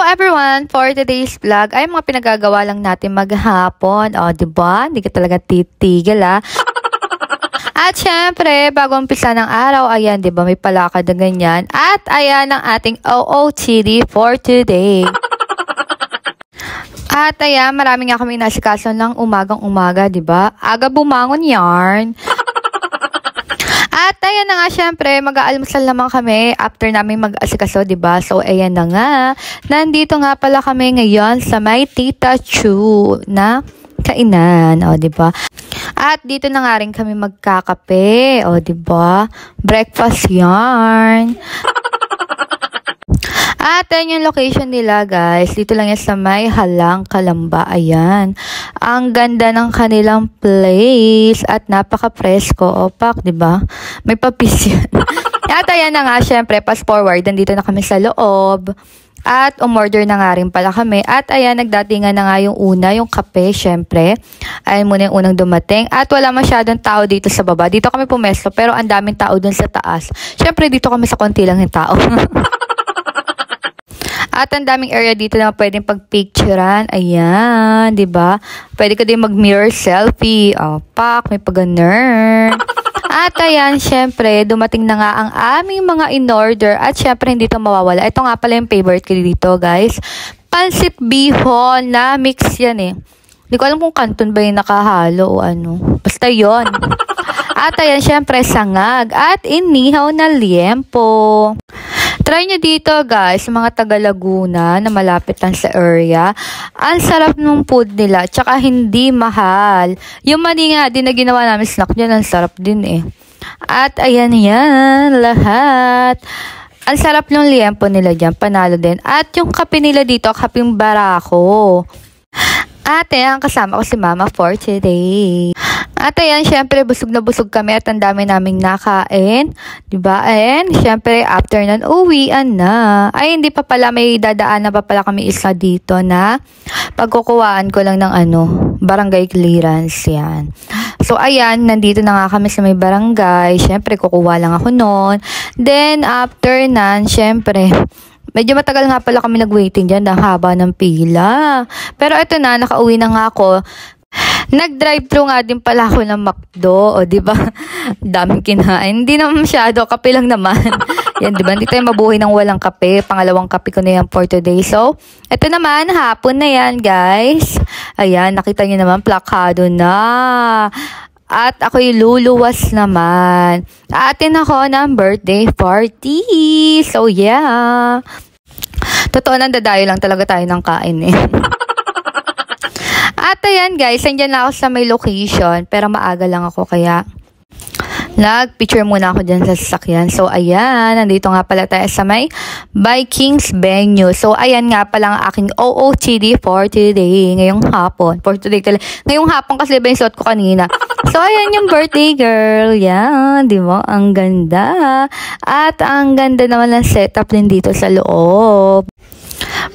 everyone, for today's vlog ay mga pinagagawa lang natin maghapon. O, diba? Hindi ka talaga titigil, ha? At syempre, bago umpisa ng araw, ayan, diba, may palakad na ganyan. At ayan ang ating OOTD for today. At ayan, marami nga kami nasikaso ng umagang-umaga, diba? Aga bumangon yarn. At ayan na nga, syempre, mag-aalmusal naman kami after namin mag-asikaso, diba? So, ayan na nga. Nandito nga pala kami ngayon sa may Tita Chu na kainan, o, diba? At dito na nga rin kami magkakape, o, diba? Breakfast yarn. At ayan yung location nila, guys. Dito lang yan sa may Halang, Calamba. Ayan. Ang ganda ng kanilang place at napaka-presko. Opak, diba? May papis yan. At ayan na nga, syempre, fast forward. Nandito na kami sa loob. At umorder na nga rin pala kami. At ayan, nagdatingan na nga yung una, yung kape, syempre. Ayan muna yung unang dumating. At wala masyadong tao dito sa baba. Dito kami pumesto, pero ang daming tao dun sa taas. Syempre, dito kami sa konti lang yung tao. At ang daming area dito na pwedeng pagpicturean. Ayan, di ba? Pwede ka din mag-mirror selfie. Oh, pak, may pag-ganern. At ayan, syempre, dumating na nga ang aming mga in-order. At syempre, hindi ito mawawala. Ito nga pala yung favorite ko dito, guys. Pansit bihon na mix yan eh. Hindi ko alam kung kanton ba yung nakahalo o ano. Basta yon. At ayan, syempre, sangag. At inihaw na liempo. Try nyo dito, guys, mga taga Laguna na malapit lang sa area. Ang sarap ng food nila, tsaka hindi mahal. Yung mani nga din na ginawa namin snack dyan, ang sarap din eh. At ayan yan, lahat. Ang sarap ng liempo nila dyan, panalo din. At yung kape nila dito, kapeng barako. At ayan, kasama ko si Mama for today. At ayan, syempre, busog na busog kami at ang dami naming nakain. Diba? And syempre, after nun, uwian na. Ay, hindi pa pala, may dadaan na pa pala kami isa dito na pagkukuhaan ko lang ng barangay clearance. Yan. So, ayan, nandito na nga kami sa may barangay. Syempre, kukuha lang ako noon. Then, after nan, syempre, medyo matagal nga pala kami nag-waiting dyan, ang haba ng pila. Pero ito na, nakauwi na nga ako. Nag-drive-thru nga din pala ako ng McDo, o diba? Daming kinain. Hindi naman masyado, kape lang naman. Yan, diba? Hindi tayo mabuhay ng walang kape. Pangalawang kape ko na yan for today. So, ito naman, hapon na yan, guys. Ayan, nakita niyo naman, plakado na. At ako'y luluwas naman. Atin ako ng birthday party. So, yeah. Totoo, nandadayo lang talaga tayo ng kain eh. At ayan, guys, andyan na ako sa may location. Pero maaga lang ako, kaya nag-picture muna ako dyan sa sasakyan. So, ayan, nandito nga pala tayo sa may Vikings venue. So, ayan nga pala ang aking OOTD for today. Ngayong hapon. For today, ngayong hapon kasi ba yung suot ko kanina. So, ayan yung birthday girl. Yan, di ba? Ang ganda. At ang ganda naman ng setup din dito sa loob.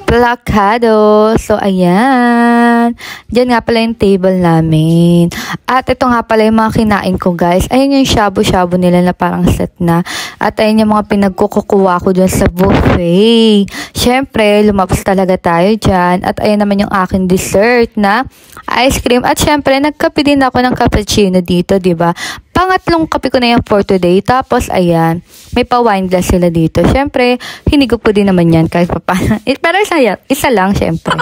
Plakado. So, ayan. Diyan nga pala yung table namin. At ito nga pala yung mga kinain ko, guys. Ayan yung shabu-shabu nila na parang set na. At ayan yung mga pinagkukukuha ko dyan sa buffet. Siyempre, lumapos talaga tayo dyan. At ayan naman yung aking dessert na ice cream. At siyempre, nagkape din ako ng cappuccino dito, diba? Pangatlong kape ko na yan for today. Tapos, ayan, may pa-wine glass sila dito. Siyempre, hinigop ko din naman yan kahit paano. Pero isa lang, siyempre.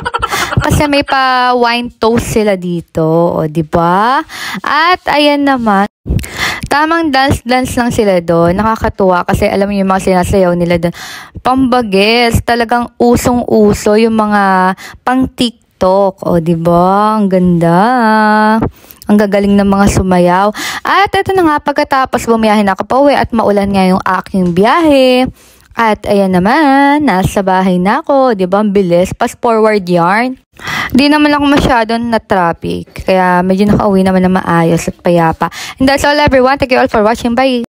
Kasi may pa-wine toast sila dito. O, diba? At, ayan naman. Tamang dance-dance lang sila doon. Nakakatuwa kasi alam mo yung mga sinasayaw nila doon. Pambagets. Talagang usong-uso yung mga pang-TikTok. O, diba? Ang ganda. Ang gagaling ng mga sumayaw. At ito na nga, pagkatapos bumiyahe na ako pauwi at maulan nga yung aking biyahe. At ayan naman, nasa bahay na ako. Diba? Ang bilis. Fast forward yarn. Di naman ako masyadong na traffic. Kaya medyo nakauwi naman na maayos at payapa. And that's all everyone. Thank you all for watching. Bye!